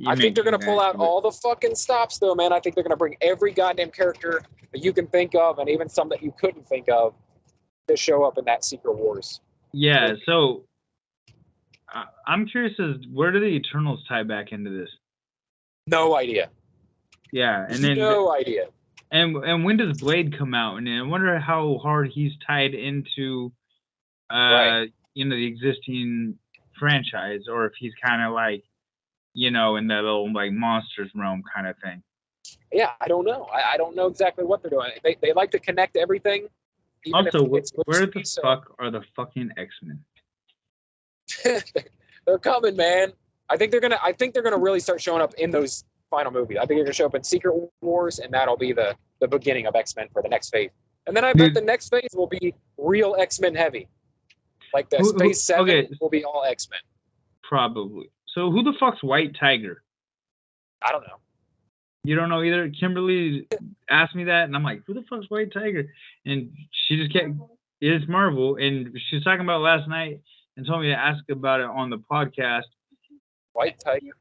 I think they're going to pull out all the fucking stops, though, man. I think they're going to bring every goddamn character that you can think of, and even some that you couldn't think of, to show up in that Secret Wars. Yeah, so I'm curious where do the Eternals tie back into this? No idea. Yeah, and then no idea. And when does Blade come out? And I wonder how hard he's tied into, the existing franchise, or if he's kind of like, in that little like monsters realm kind of thing. Yeah, I don't know. I don't know exactly what they're doing. They like to connect everything. Also, where the fuck are the fucking X-Men? They're coming, man. I think they're gonna really start showing up in those final movies. I think they're gonna show up in Secret Wars, and that'll be the beginning of X-Men for the next phase. And then I bet the next phase will be real X-Men heavy. Like the Phase 7 will be all X-Men. Probably. So who the fuck's White Tiger? I don't know. You don't know either? Kimberly asked me that, and I'm like, who the fuck's White Tiger? And she just kept, it's Marvel, and she was talking about it last night and told me to ask about it on the podcast. White Tiger?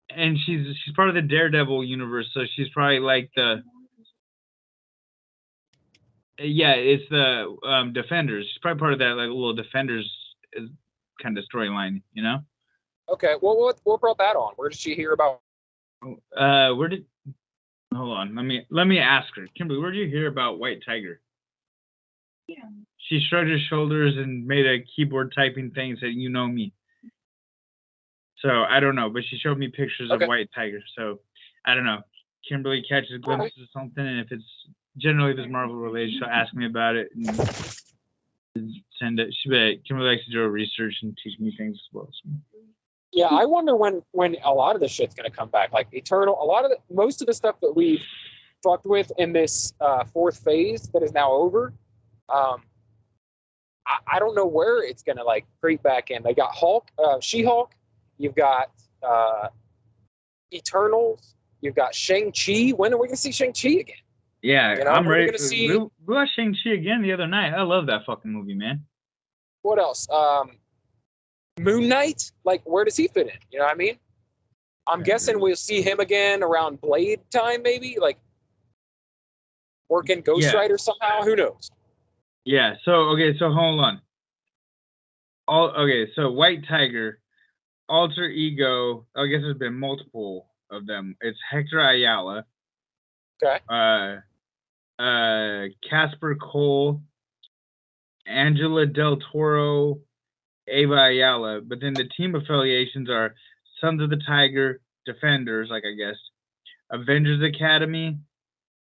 And she's part of the Daredevil universe, so she's probably like the... Yeah, it's the Defenders. She's probably part of that like little Defenders kind of storyline, Okay, well, what brought that on? Where did she hear about? Hold on, let me ask her. Kimberly, where did you hear about White Tiger? Yeah. She shrugged her shoulders and made a keyboard typing thing and said, "You know me." So I don't know, but she showed me pictures of White Tiger. So I don't know. Kimberly catches glimpses of something, and if it's Marvel related, she'll ask me about it and send it. Kimberly likes to do her research and teach me things as well. So. Yeah, I wonder when a lot of the shit's gonna come back. Like Eternal, most of the stuff that we fucked with in this fourth phase that is now over. I don't know where it's gonna like creep back in. They got Hulk, She-Hulk. You've got Eternals. You've got Shang-Chi. When are we gonna see Shang-Chi again? Yeah, You know, I'm ready. Gonna see... We watched Shang-Chi again the other night. I love that fucking movie, man. What else? Moon Knight. Like, where does he fit in? You know what I mean? I'm guessing we'll see him again around Blade time, maybe, like working Ghost Rider somehow. Who knows? Yeah. So hold on. So White Tiger, alter ego. I guess there's been multiple of them. It's Hector Ayala. Okay. Casper Cole, Angela Del Toro, Ava Ayala. But then the team affiliations are Sons of the Tiger, Defenders, like I guess, Avengers Academy,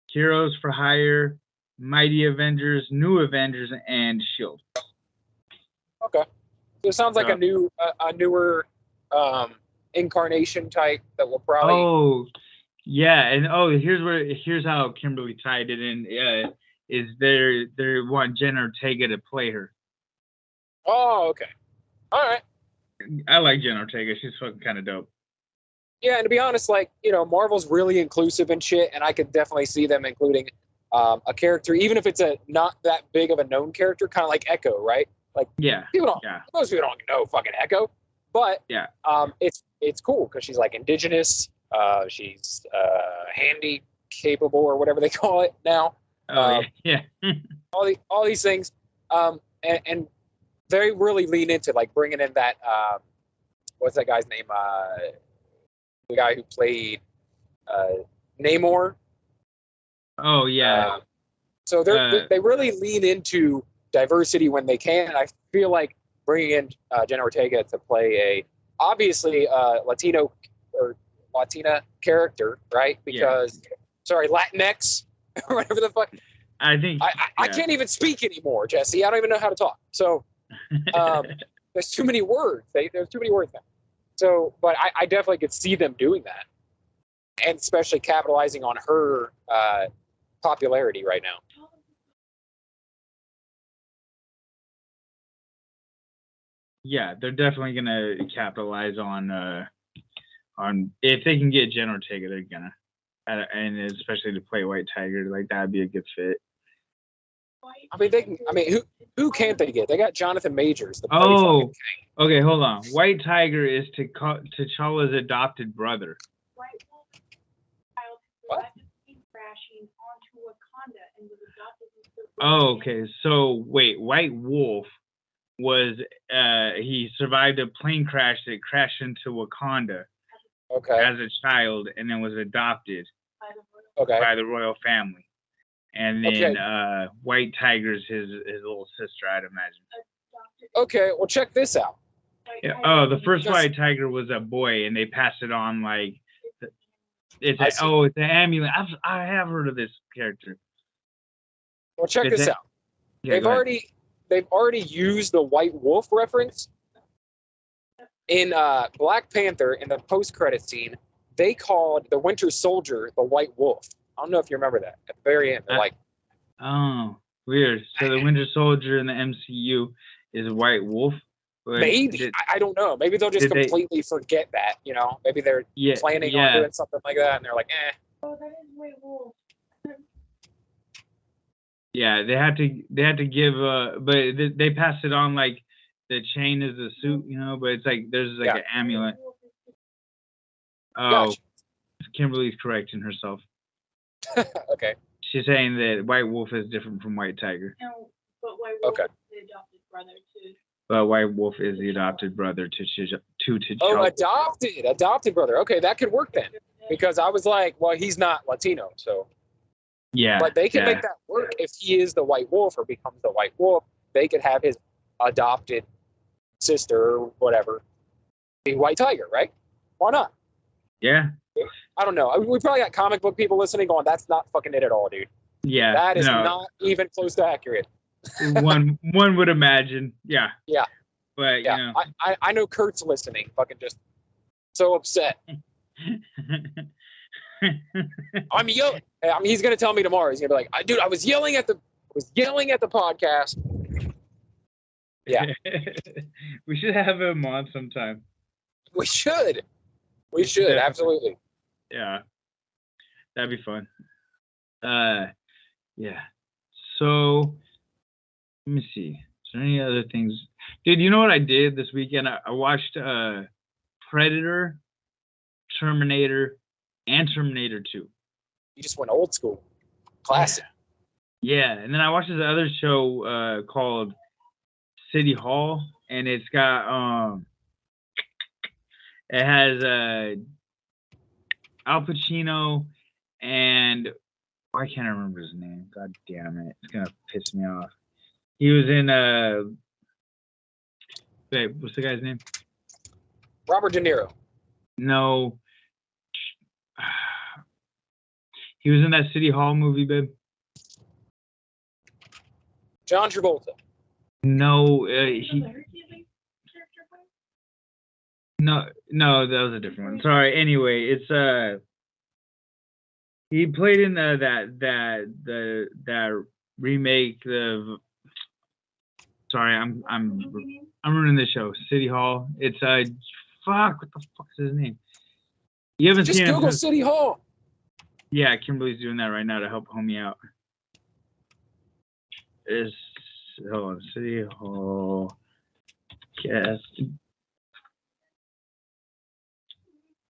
Heroes for Hire, Mighty Avengers, New Avengers, and Shield. Okay, so it sounds like a newer incarnation type that will probably. Oh, yeah, and here's how Kimberly tied it in. Is they want Jen Ortega to play her. Oh, okay, all right. I like Jen Ortega. She's fucking kind of dope. Yeah, and to be honest, like, you know, Marvel's really inclusive and shit, and I could definitely see them including a character, even if it's a not that big of a known character, kind of like Echo, right? Like, most people don't know fucking Echo, but it's cool because she's like indigenous, she's handy, capable, or whatever they call it now. All these things, and they really lean into like bringing in that what's that guy's name? The guy who played Namor. Oh yeah. So they really lean into diversity when they can. And I feel like bringing in Jenna Ortega to play obviously Latino or Latina character, right? Because Latinx, or whatever the fuck. I think I can't even speak anymore, Jesse. I don't even know how to talk. So there's too many words. There's too many words now. So, but I definitely could see them doing that, and especially capitalizing on her popularity right now. Yeah, they're definitely gonna capitalize on if they can get Jen Ortega, they're gonna, and especially to play White Tiger, like that'd be a good fit. I mean, they can. I mean, who can't they get? They got Jonathan Majors. Okay, hold on. White Tiger is T'Challa's adopted brother. What? Oh, okay. So wait, White Wolf was he survived a plane crash that crashed into Wakanda. Okay. As a child, and then was adopted. By the royal family. And then White Tiger's his little sister, I'd imagine. Okay, well, check this out. Yeah. Oh, the first White Tiger was a boy, and they passed it on like it's an amulet. I have heard of this character. Well, check this out. Yeah, they've already used the White Wolf reference in Black Panther in the post-credit scene. They called the Winter Soldier the White Wolf. I don't know if you remember that. At the very end, they're like... Oh, weird. So the Winter Soldier in the MCU is White Wolf? Maybe. I don't know. Maybe they'll just completely forget that, you know? Maybe they're planning on doing something like that, and they're like, eh. Oh, that is White Wolf. Yeah, they had to give... but they passed it on like the chain is the suit, you know? But it's like there's like an amulet. Oh, gotcha. Kimberly's correcting herself. Okay. She's saying that White Wolf is different from White Tiger. No, but White Wolf is the adopted brother too. But White Wolf is the adopted brother to T'Challa. Oh, adopted brother. Okay, that could work then. Because I was like, well, he's not Latino, so. Yeah. But they can make that work if he is the White Wolf or becomes the White Wolf. They could have his adopted sister or whatever be White Tiger, right? Why not? Yeah. I don't know. We probably got comic book people listening going, that's not fucking it at all, dude. Yeah. That is not even close to accurate. one would imagine. Yeah. Yeah. But, yeah. you know. I know Kurt's listening, fucking just so upset. I'm yelling. I mean, he's going to tell me tomorrow. He's going to be like, dude, I was yelling at the podcast. Yeah. We should have him on sometime. We should. We should, Definitely. absolutely. Yeah. That'd be fun. Yeah. So, let me see. Is there any other things? Dude, you know what I did this weekend? I watched Predator, Terminator, and Terminator 2. You just went old school. Classic. Yeah. And then I watched this other show called City Hall, and it's got it has Al Pacino and I can't remember his name. God damn it. It's gonna piss me off. He was in wait, what's the guy's name? Robert De Niro. No. He was in that City Hall movie, babe. John Travolta. No, no, that was a different one. Sorry. Anyway, it's he played in that remake of. Sorry, I'm ruining the show. City Hall. It's fuck. What the fuck is his name? You haven't Just seen Google him? City Hall. Yeah, Kimberly's doing that right now to help homie out. Hold on, City Hall. Yes.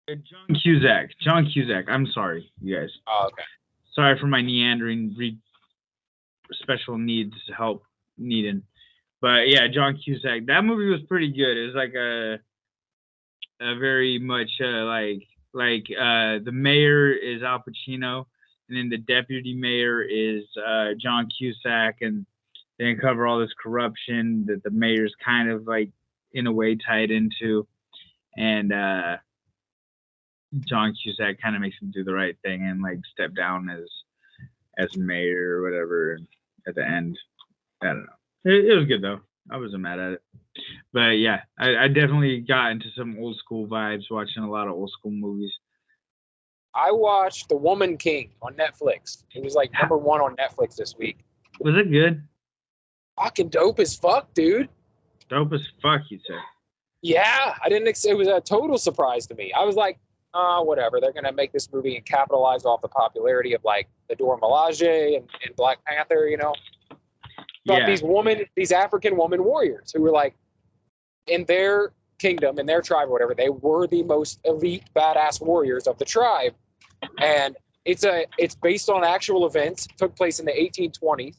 John Cusack. I'm sorry, you guys. Oh, okay. Sorry for my meandering special needs help needing. But yeah, John Cusack. That movie was pretty good. It was like a very much like the mayor is Al Pacino, and then the deputy mayor is John Cusack, and they uncover all this corruption that the mayor's kind of like in a way tied into, and John Cusack kind of makes him do the right thing and like step down as mayor or whatever. And at the end, I don't know. It was good though. I wasn't mad at it. But yeah, I definitely got into some old school vibes watching a lot of old school movies. I watched The Woman King on Netflix. It was like #1 on Netflix this week. Was it good? Fucking dope as fuck, dude. Dope as fuck, you'd say. Yeah, I didn't. It was a total surprise to me. I was like, whatever. They're gonna make this movie and capitalize off the popularity of like the Dora Milaje and Black Panther, you know. But these African woman warriors who were like in their kingdom, in their tribe or whatever, they were the most elite badass warriors of the tribe. And it's based on actual events, took place in the 1820s.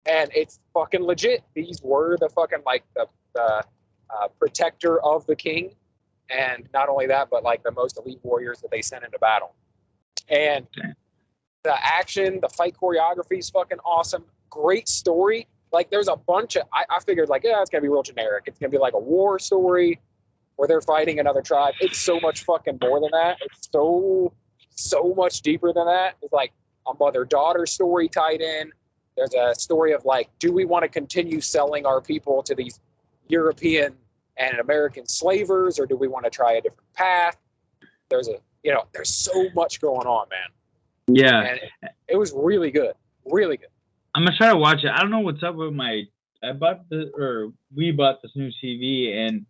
And it's fucking legit. These were the fucking like the protector of the king. And not only that, but like the most elite warriors that they sent into battle. And the action, the fight choreography is fucking awesome. Great story. Like there's a bunch of, I figured like, yeah, it's going to be real generic. It's going to be like a war story where they're fighting another tribe. It's so much fucking more than that. It's so much deeper than that. It's like a mother-daughter story tied in. There's a story of like, do we want to continue selling our people to these European and American slavers, or do we want to try a different path? There's so much going on, man. Yeah. And it was really good. Really good. I'm gonna try to watch it. I don't know what's up with we bought this new TV, and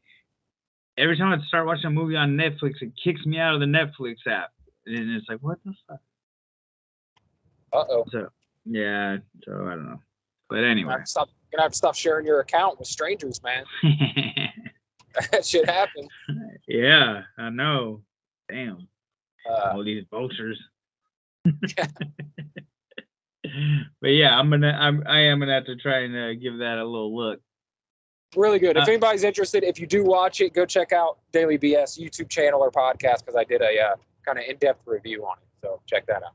every time I start watching a movie on Netflix, it kicks me out of the Netflix app, and it's like, what the fuck? Uh-oh. So I don't know, but anyway, you're gonna have to stop sharing your account with strangers, man. That shit happens. Yeah, I know. Damn, all these vultures. But yeah, I am gonna have to try and give that a little look. Really good. If anybody's interested, if you do watch it, go check out Daily BS YouTube channel or podcast, because I did a kind of in-depth review on it. So check that out.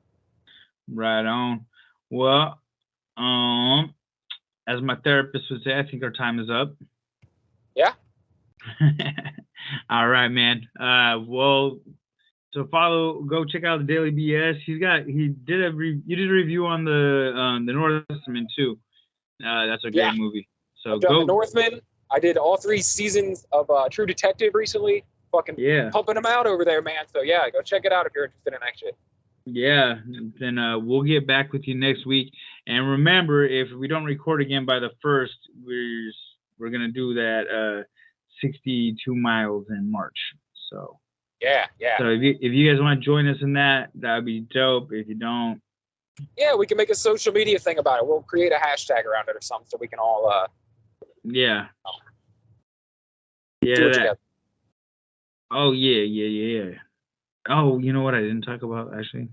Right on. Well, as my therapist would say, I think our time is up. Yeah. All right, man. Well. So go check out the Daily BS. You did a review on the Northman too. That's a great movie. So I've done the Northman. I did all 3 seasons of True Detective recently. Fucking pumping them out over there, man. So yeah, go check it out if you're interested in that shit. Yeah, then we'll get back with you next week. And remember, if we don't record again by the 1st, we're we're gonna do that 62 miles in March. So yeah. So if you guys want to join us in that would be dope. If you don't, yeah, we can make a social media thing about it. We'll create a hashtag around it or something so we can all yeah. do it together. Oh yeah. Oh, you know what I didn't talk about actually?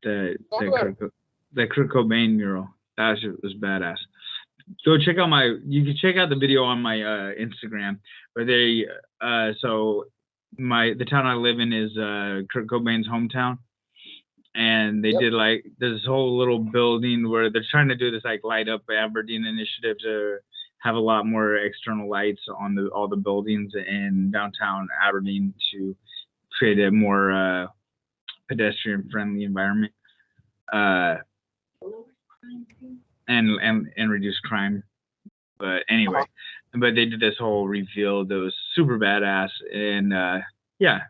The Kurt Cobain mural. That shit was badass. Go check out you can check out the video on my Instagram, where they so the town I live in is Kurt Cobain's hometown, and they did like this whole little building where they're trying to do this like light up Aberdeen initiative to have a lot more external lights on all the buildings in downtown Aberdeen to create a more pedestrian friendly environment and reduce crime. But anyway, but they did this whole reveal that was super badass and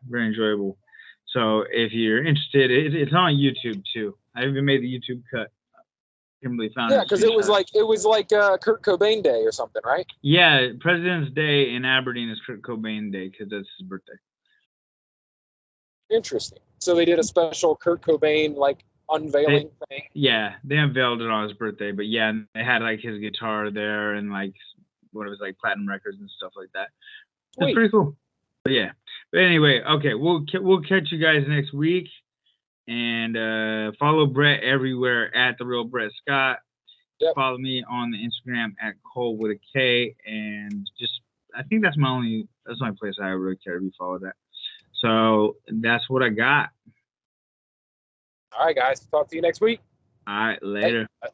very enjoyable. So if you're interested, it's on YouTube too. I even made the YouTube cut. Kimberly found it. Because it was like Kurt Cobain Day or something, right? Yeah, President's Day in Aberdeen is Kurt Cobain Day because that's his birthday. Interesting. So they did a special Kurt Cobain like unveiling thing. Yeah, they unveiled it on his birthday, but yeah, they had like his guitar there and like what it was like platinum records and stuff like that. That's pretty cool. But yeah. But anyway, okay, we'll catch you guys next week, and follow Brett everywhere at The Real Brett Scott. Yep. Follow me on the Instagram at Cole with a K, and I think that's my only place I really care to be followed at. So that's what I got. All right, guys. Talk to you next week. All right, later. Hey.